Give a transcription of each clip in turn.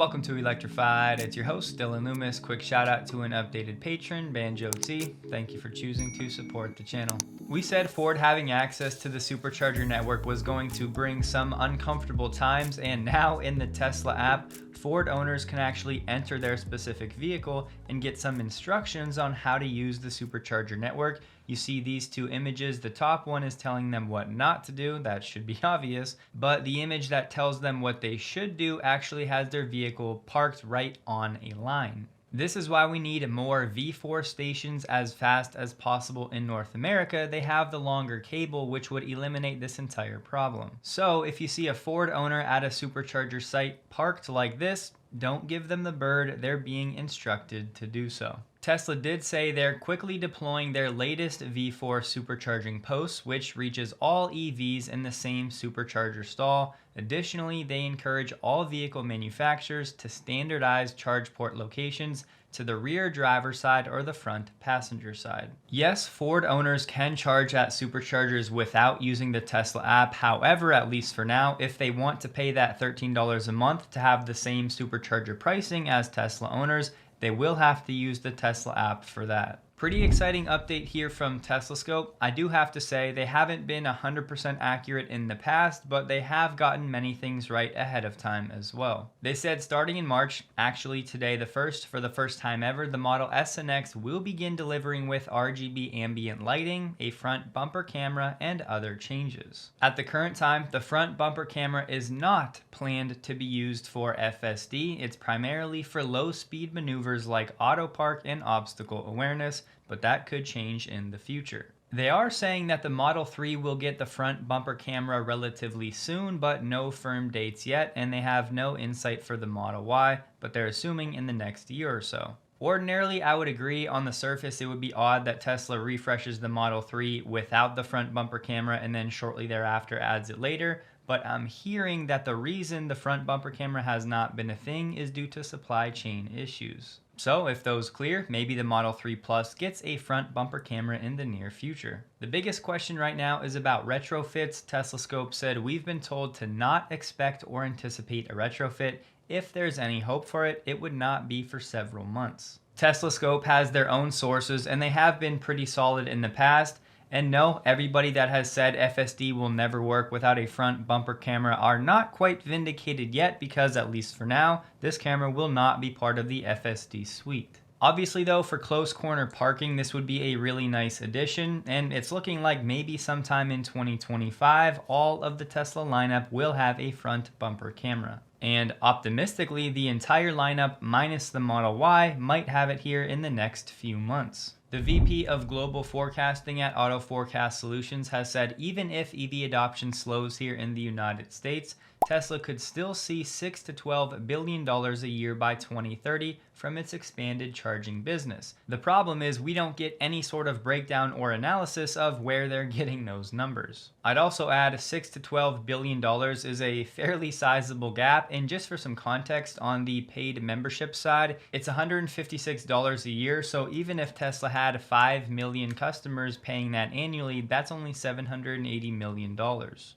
Welcome to Electrified. It's your host, Dylan Loomis. Quick shout out to an updated patron, Banjo T. Thank you for choosing to support the channel. We said Ford having access to the supercharger network was going to bring some uncomfortable times, and now in the Tesla app, Ford owners can actually enter their specific vehicle and get some instructions on how to use the supercharger network. You see these two images. The top one is telling them what not to do. That should be obvious. But the image that tells them what they should do actually has their vehicle parked right on a line. This is why we need more V4 stations as fast as possible in North America. They have the longer cable, which would eliminate this entire problem. So if you see a Ford owner at a supercharger site parked like this, don't give them the bird. They're being instructed to do so. Tesla did say they're quickly deploying their latest V4 supercharging posts, which reaches all EVs in the same supercharger stall. Additionally, they encourage all vehicle manufacturers to standardize charge port locations to the rear driver side or the front passenger side. Yes, Ford owners can charge at superchargers without using the Tesla app. However, at least for now, if they want to pay that $13 a month to have the same supercharger pricing as Tesla owners, they will have to use the Tesla app for that. Pretty exciting update here from TeslaScope. I do have to say they haven't been 100% accurate in the past, but they have gotten many things right ahead of time as well. They said starting in March, actually today for the first time ever, the Model S and X will begin delivering with RGB ambient lighting, a front bumper camera, and other changes. At the current time, the front bumper camera is not planned to be used for FSD. It's primarily for low-speed maneuvers like auto park and obstacle awareness, but that could change in the future. They are saying that the Model 3 will get the front bumper camera relatively soon, but no firm dates yet, and they have no insight for the Model Y, but they're assuming in the next year or so. Ordinarily, I would agree on the surface it would be odd that Tesla refreshes the Model 3 without the front bumper camera and then shortly thereafter adds it later, but I'm hearing that the reason the front bumper camera has not been a thing is due to supply chain issues. So if those clear, maybe the Model 3 Plus gets a front bumper camera in the near future. The biggest question right now is about retrofits. TeslaScope said we've been told to not expect or anticipate a retrofit. If there's any hope for it, it would not be for several months. TeslaScope has their own sources and they have been pretty solid in the past. And no, everybody that has said FSD will never work without a front bumper camera are not quite vindicated yet because, at least for now, this camera will not be part of the FSD suite. Obviously though, for close corner parking, this would be a really nice addition, and it's looking like maybe sometime in 2025, all of the Tesla lineup will have a front bumper camera. And optimistically, the entire lineup minus the Model Y might have it here in the next few months. The VP of Global Forecasting at Auto Forecast Solutions has said even if EV adoption slows here in the United States, Tesla could still see $6 to $12 billion a year by 2030 from its expanded charging business. The problem is we don't get any sort of breakdown or analysis of where they're getting those numbers. I'd also add $6 to $12 billion is a fairly sizable gap, and just for some context on the paid membership side, it's $156 a year, so even if Tesla had 5 million customers paying that annually, that's only $780 million.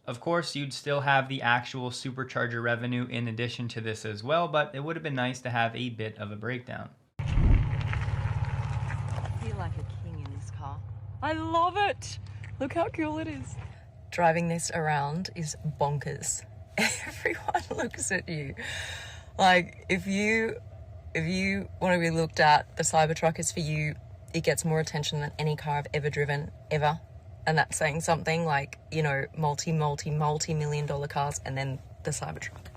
Of course, you'd still have the actual supercharger revenue in addition to this as well, but it would have been nice to have a bit of a breakdown. I feel like a king in this car. I love it! Look how cool it is. Driving this around is bonkers. Everyone looks at you. Like, if you want to be looked at, the Cybertruck is for you. It gets more attention than any car I've ever driven, ever. And that's saying something, like, you know, multi-million dollar cars, and then the Cybertruck.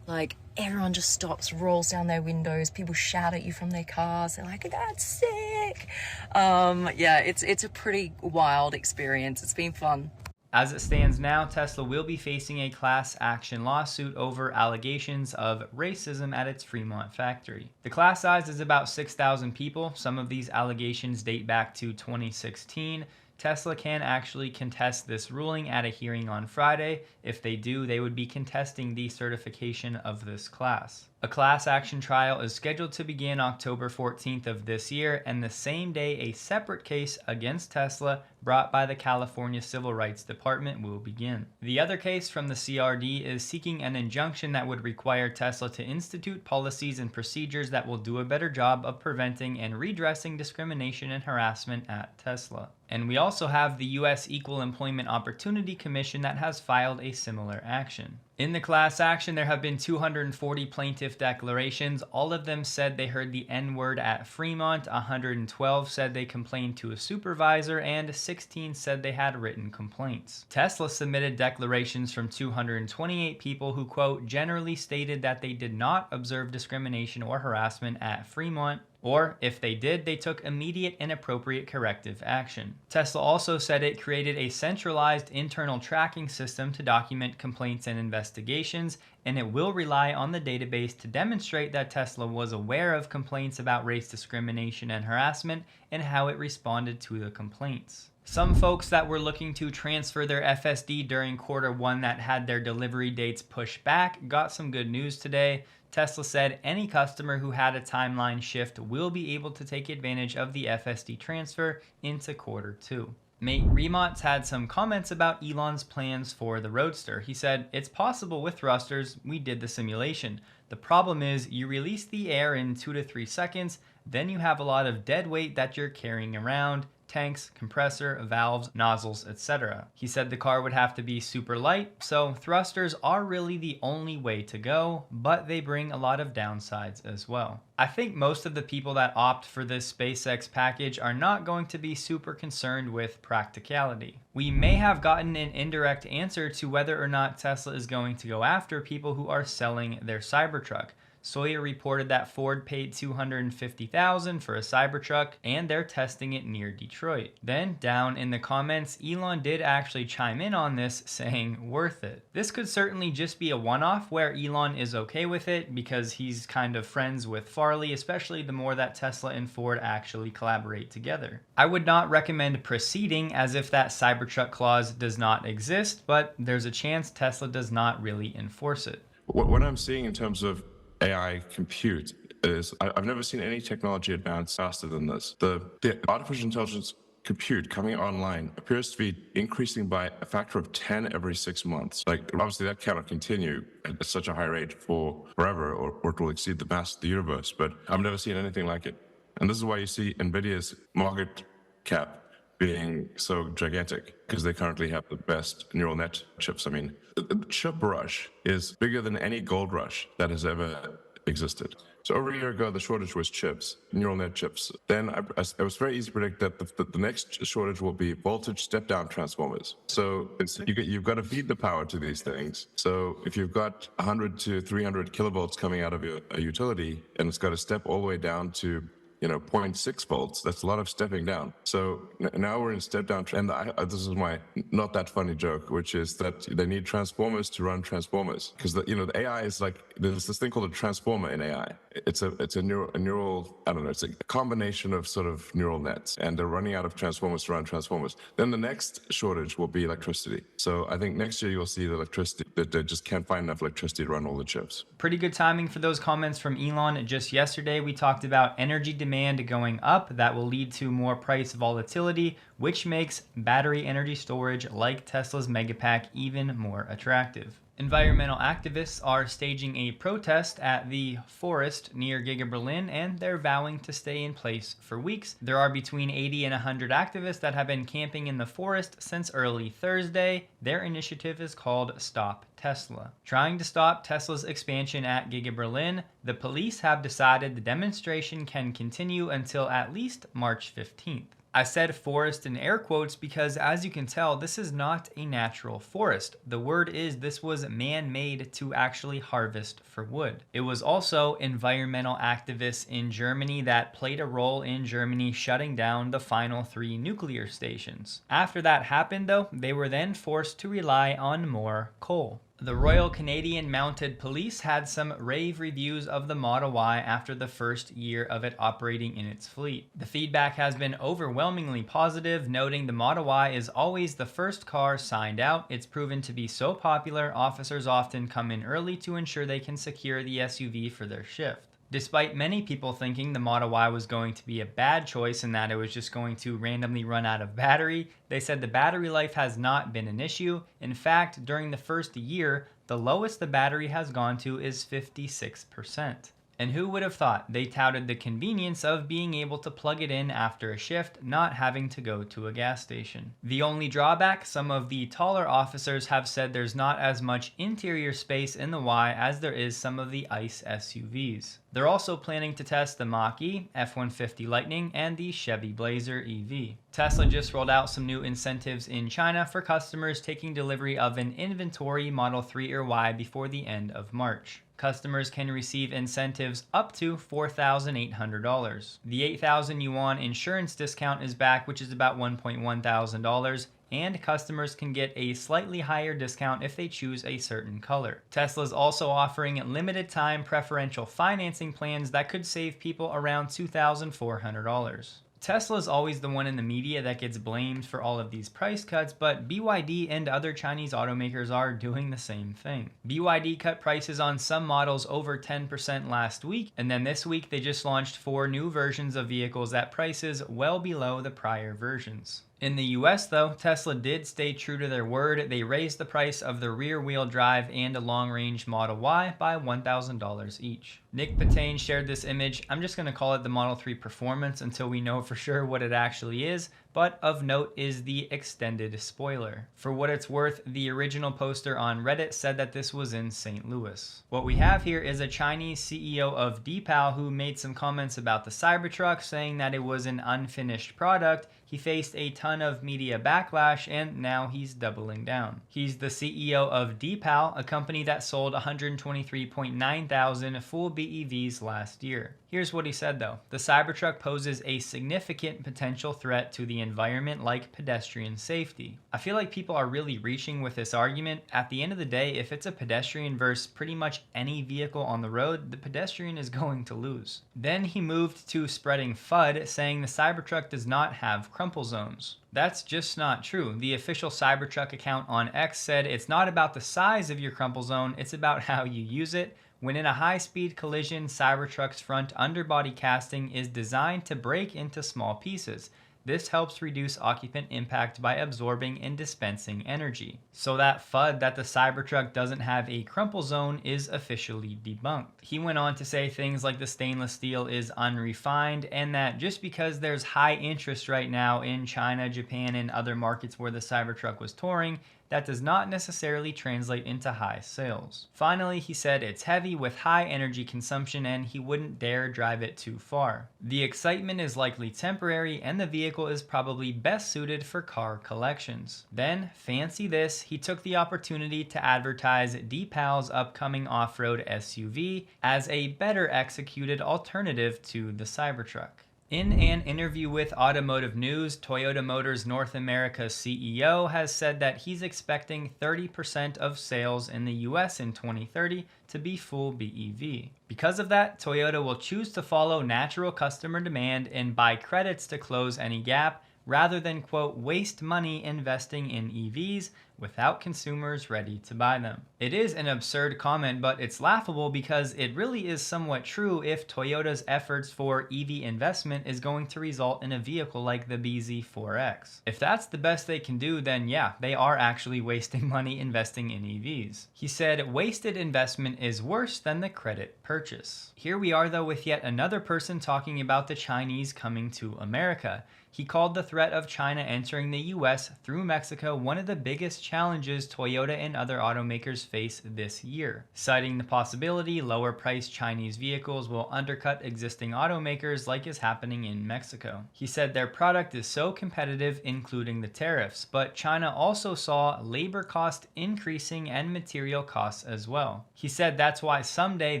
Like, everyone just stops, rolls down their windows, people shout at you from their cars, they're like, that's sick. Yeah, it's a pretty wild experience. It's been fun. As it stands now, Tesla will be facing a class action lawsuit over allegations of racism at its Fremont factory. The class size is about 6,000 people. Some of these allegations date back to 2016. Tesla can actually contest this ruling at a hearing on Friday. If they do, they would be contesting the certification of this class. A class action trial is scheduled to begin October 14th of this year, and the same day a separate case against Tesla brought by the California Civil Rights Department will begin. The other case from the CRD is seeking an injunction that would require Tesla to institute policies and procedures that will do a better job of preventing and redressing discrimination and harassment at Tesla. And we also have the U.S. Equal Employment Opportunity Commission that has filed a similar action. In the class action, there have been 240 plaintiff declarations. All of them said they heard the N-word at Fremont, 112 said they complained to a supervisor, and 16 said they had written complaints. Tesla submitted declarations from 228 people who, quote, generally stated that they did not observe discrimination or harassment at Fremont, or if they did, they took immediate and appropriate corrective action. Tesla also said it created a centralized internal tracking system to document complaints and investigations, and it will rely on the database to demonstrate that Tesla was aware of complaints about race discrimination and harassment and how it responded to the complaints. Some folks that were looking to transfer their FSD during Q1 that had their delivery dates pushed back got some good news today. Tesla said any customer who had a timeline shift will be able to take advantage of the FSD transfer into Q2. Mate Rimac had some comments about Elon's plans for the Roadster. He said, "It's possible with thrusters, we did the simulation. The problem is you release the air in 2 to 3 seconds, then you have a lot of dead weight that you're carrying around. Tanks, compressor, valves, nozzles, etc." He said the car would have to be super light, so thrusters are really the only way to go, but they bring a lot of downsides as well. I think most of the people that opt for this SpaceX package are not going to be super concerned with practicality. We may have gotten an indirect answer to whether or not Tesla is going to go after people who are selling their Cybertruck. Sawyer reported that Ford paid $250,000 for a Cybertruck, and they're testing it near Detroit. Then, down in the comments, Elon did actually chime in on this, saying, "Worth it." This could certainly just be a one-off where Elon is okay with it because he's kind of friends with Farley, especially the more that Tesla and Ford actually collaborate together. I would not recommend proceeding as if that Cybertruck clause does not exist, but there's a chance Tesla does not really enforce it. What I'm seeing in terms of AI compute is I've never seen any technology advance faster than this. The artificial intelligence compute coming online appears to be increasing by a factor of 10 every 6 months. Like, obviously that cannot continue at such a high rate for forever, or it will exceed the mass of the universe, but I've never seen anything like it. And this is why you see NVIDIA's market cap being so gigantic, because they currently have the best neural net chips. I mean, the chip rush is bigger than any gold rush that has ever existed. So over a year ago, the shortage was chips, neural net chips. Then it was very easy to predict that the next shortage will be voltage step-down transformers. So you've got to feed the power to these things. So if you've got 100 to 300 kilovolts coming out of a utility, and it's got to step all the way down to 0.6 volts, that's a lot of stepping down. So now we're in step down, and this is my not that funny joke, which is that they need transformers to run transformers, because the AI is like, there's this thing called a transformer in AI. It's a neural, I don't know, it's a combination of sort of neural nets, and they're running out of transformers to run transformers. Then the next shortage will be electricity. So I think next year you'll see the electricity, that they just can't find enough electricity to run all the chips. Pretty good timing for those comments from Elon. Just yesterday we talked about energy demand going up. That will lead to more price volatility, which makes battery energy storage like Tesla's Megapack even more attractive. Environmental activists are staging a protest at the forest near Giga Berlin, and they're vowing to stay in place for weeks. There are between 80 and 100 activists that have been camping in the forest since early Thursday. Their initiative is called Stop Tesla. Trying to stop Tesla's expansion at Giga Berlin, the police have decided the demonstration can continue until at least March 15th. I said forest in air quotes because, as you can tell, this is not a natural forest. The word is this was man-made to actually harvest for wood. It was also environmental activists in Germany that played a role in Germany shutting down the final 3 nuclear stations. After that happened, though, they were then forced to rely on more coal. The Royal Canadian Mounted Police had some rave reviews of the Model Y after the first year of it operating in its fleet. The feedback has been overwhelmingly positive, noting the Model Y is always the first car signed out. It's proven to be so popular, officers often come in early to ensure they can secure the SUV for their shift. Despite many people thinking the Model Y was going to be a bad choice and that it was just going to randomly run out of battery, they said the battery life has not been an issue. In fact, during the first year, the lowest the battery has gone to is 56%. And who would have thought? They touted the convenience of being able to plug it in after a shift, not having to go to a gas station. The only drawback, some of the taller officers have said there's not as much interior space in the Y as there is some of the ICE SUVs. They're also planning to test the Mach-E, F-150 Lightning, and the Chevy Blazer EV. Tesla just rolled out some new incentives in China for customers taking delivery of an inventory Model 3 or Y before the end of March. Customers can receive incentives up to $4,800. The 8,000 yuan insurance discount is back, which is about $1.1 thousand, and customers can get a slightly higher discount if they choose a certain color. Tesla's also offering limited time preferential financing plans that could save people around $2,400. Tesla's always the one in the media that gets blamed for all of these price cuts, but BYD and other Chinese automakers are doing the same thing. BYD cut prices on some models over 10% last week, and then this week they just launched 4 new versions of vehicles at prices well below the prior versions. In the US though, Tesla did stay true to their word. They raised the price of the rear-wheel drive and a long-range Model Y by $1,000 each. Nick Patane shared this image. I'm just going to call it the Model 3 Performance until we know for sure what it actually is, but of note is the extended spoiler. For what it's worth, the original poster on Reddit said that this was in St. Louis. What we have here is a Chinese CEO of Deepal who made some comments about the Cybertruck, saying that it was an unfinished product. He faced a ton of media backlash and now he's doubling down. He's the CEO of Deepal, a company that sold 123.9 thousand full BEVs last year. Here's what he said though. The Cybertruck poses a significant potential threat to the environment like pedestrian safety. I feel like people are really reaching with this argument. At the end of the day, if it's a pedestrian versus pretty much any vehicle on the road, the pedestrian is going to lose. Then he moved to spreading FUD, saying the Cybertruck does not have crumple zones. That's just not true. The official Cybertruck account on X said it's not about the size of your crumple zone, it's about how you use it. When in a high-speed collision, Cybertruck's front underbody casting is designed to break into small pieces. This helps reduce occupant impact by absorbing and dispensing energy. So that FUD that the Cybertruck doesn't have a crumple zone is officially debunked. He went on to say things like the stainless steel is unrefined and that just because there's high interest right now in China, Japan, and other markets where the Cybertruck was touring, that does not necessarily translate into high sales. Finally, he said it's heavy with high energy consumption and he wouldn't dare drive it too far. The excitement is likely temporary and the vehicle is probably best suited for car collections. Then, fancy this, he took the opportunity to advertise Deepal's upcoming off-road SUV as a better executed alternative to the Cybertruck. In an interview with Automotive News, Toyota Motors North America CEO has said that he's expecting 30% of sales in the US in 2030 to be full BEV. Because of that, Toyota will choose to follow natural customer demand and buy credits to close any gap, rather than, quote, waste money investing in EVs without consumers ready to buy them. It is an absurd comment, but it's laughable because it really is somewhat true if Toyota's efforts for EV investment is going to result in a vehicle like the BZ4X. If that's the best they can do, then yeah, they are actually wasting money investing in EVs. He said, wasted investment is worse than the credit purchase. Here we are though with yet another person talking about the Chinese coming to America. He called the threat of China entering the US through Mexico one of the biggest challenges Toyota and other automakers face this year, citing the possibility lower priced Chinese vehicles will undercut existing automakers like is happening in Mexico. He said their product is so competitive, including the tariffs, but China also saw labor cost increasing and material costs as well. He said that's why someday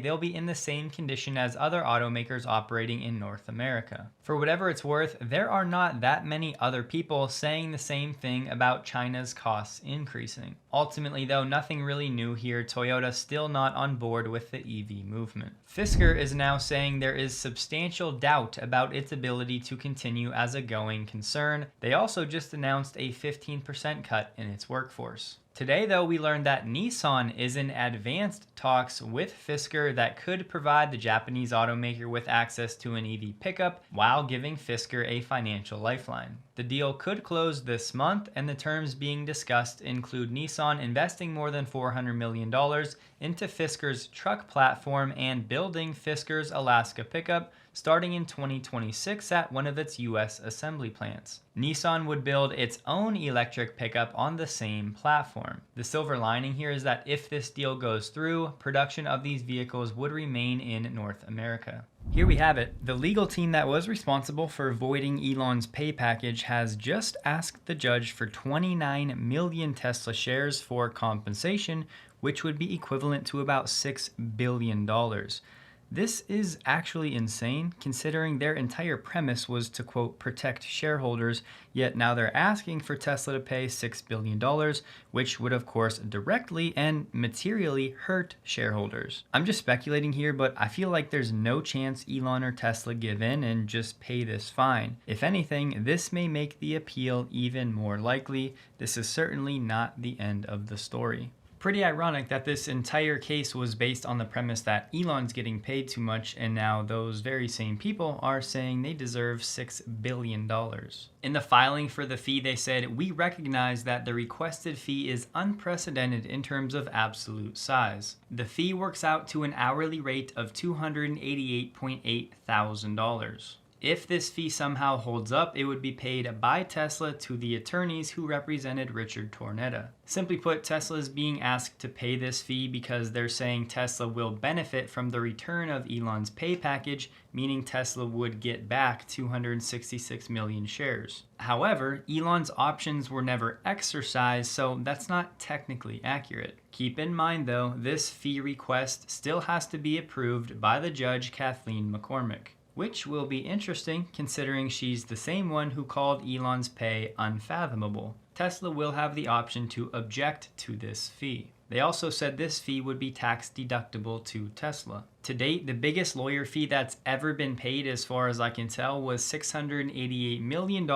they'll be in the same condition as other automakers operating in North America. For whatever it's worth, there are not that many other people saying the same thing about China's costs increasing. Ultimately though, nothing really new here. Toyota still not on board with the EV movement. Fisker is now saying there is substantial doubt about its ability to continue as a going concern. They also just announced a 15% cut in its workforce. Today, though, we learned that Nissan is in advanced talks with Fisker that could provide the Japanese automaker with access to an EV pickup while giving Fisker a financial lifeline. The deal could close this month, and the terms being discussed include Nissan investing more than $400 million into Fisker's truck platform and building Fisker's Alaska pickup starting in 2026 at one of its US assembly plants. Nissan would build its own electric pickup on the same platform. The silver lining here is that if this deal goes through, production of these vehicles would remain in North America. Here we have it. The legal team that was responsible for voiding Elon's pay package has just asked the judge for 29 million Tesla shares for compensation, which would be equivalent to about $6 billion. This is actually insane, considering their entire premise was to, quote, protect shareholders, yet now they're asking for Tesla to pay $6 billion, which would of course directly and materially hurt shareholders. I'm just speculating here, but I feel like there's no chance Elon or Tesla give in and just pay this fine. If anything, this may make the appeal even more likely. This is certainly not the end of the story. Pretty ironic that this entire case was based on the premise that Elon's getting paid too much, and now those very same people are saying they deserve $6 billion. In the filing for the fee, they said, "We recognize that the requested fee is unprecedented in terms of absolute size. The fee works out to an hourly rate of $288.8 thousand. If this fee somehow holds up, it would be paid by Tesla to the attorneys who represented Richard Tornetta." Simply put, Tesla is being asked to pay this fee because they're saying Tesla will benefit from the return of Elon's pay package, meaning Tesla would get back 266 million shares. However, Elon's options were never exercised, so that's not technically accurate. Keep in mind though, this fee request still has to be approved by the judge Kathleen McCormick, which will be interesting considering she's the same one who called Elon's pay unfathomable. Tesla will have the option to object to this fee. They also said this fee would be tax deductible to Tesla. To date, the biggest lawyer fee that's ever been paid, as far as I can tell, was $688 million,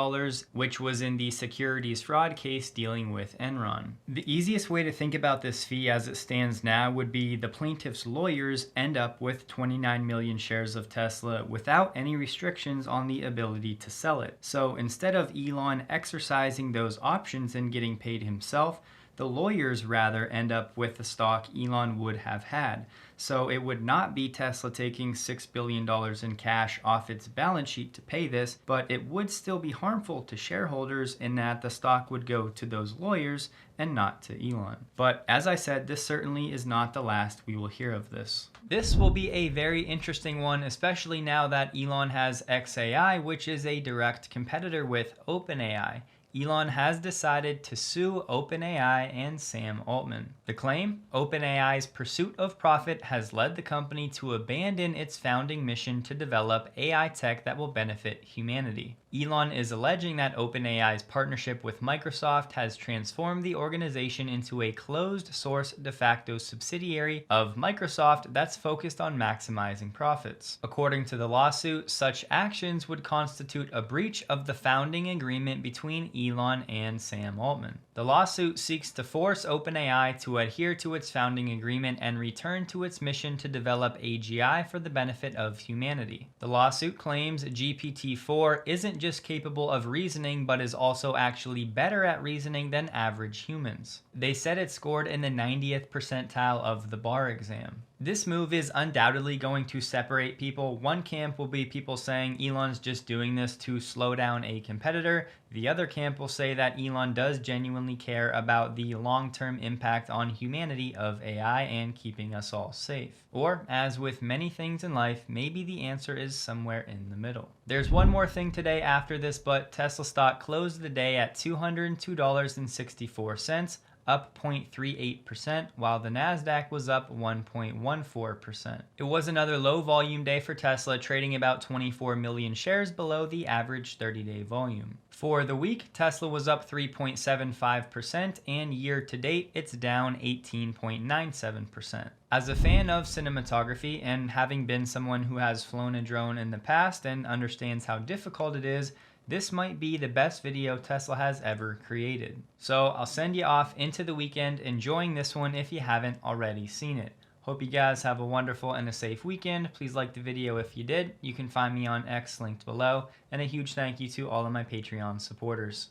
which was in the securities fraud case dealing with Enron. The easiest way to think about this fee as it stands now would be the plaintiff's lawyers end up with 29 million shares of Tesla without any restrictions on the ability to sell it. So instead of Elon exercising those options and getting paid himself, the lawyers rather end up with the stock Elon would have had. So it would not be Tesla taking $6 billion in cash off its balance sheet to pay this, but it would still be harmful to shareholders in that the stock would go to those lawyers and not to Elon. But as I said, this certainly is not the last we will hear of this. This will be a very interesting one, especially now that Elon has XAI, which is a direct competitor with OpenAI. Elon has decided to sue OpenAI and Sam Altman. The claim? OpenAI's pursuit of profit has led the company to abandon its founding mission to develop AI tech that will benefit humanity. Elon is alleging that OpenAI's partnership with Microsoft has transformed the organization into a closed-source de facto subsidiary of Microsoft that's focused on maximizing profits. According to the lawsuit, such actions would constitute a breach of the founding agreement between Elon and Sam Altman. The lawsuit seeks to force OpenAI to adhere to its founding agreement and return to its mission to develop AGI for the benefit of humanity. The lawsuit claims GPT-4 isn't just capable of reasoning, but is also actually better at reasoning than average humans. They said it scored in the 90th percentile of the bar exam. This move is undoubtedly going to separate people. One camp will be people saying Elon's just doing this to slow down a competitor. The other camp will say that Elon does genuinely care about the long-term impact on humanity of AI and keeping us all safe. Or, as with many things in life, maybe the answer is somewhere in the middle. There's one more thing today after this, but Tesla stock closed the day at $202.64. Up 0.38%, while the Nasdaq was up 1.14%. It was another low volume day for Tesla, trading about 24 million shares below the average 30-day volume. For the week, Tesla was up 3.75%, and year to date, it's down 18.97%. As a fan of cinematography and having been someone who has flown a drone in the past and understands how difficult it is, This might be the best video Tesla has ever created. So I'll send you off into the weekend enjoying this one if you haven't already seen it. Hope you guys have a wonderful and a safe weekend. Please like the video if you did. You can find me on X linked below. And a huge thank you to all of my Patreon supporters.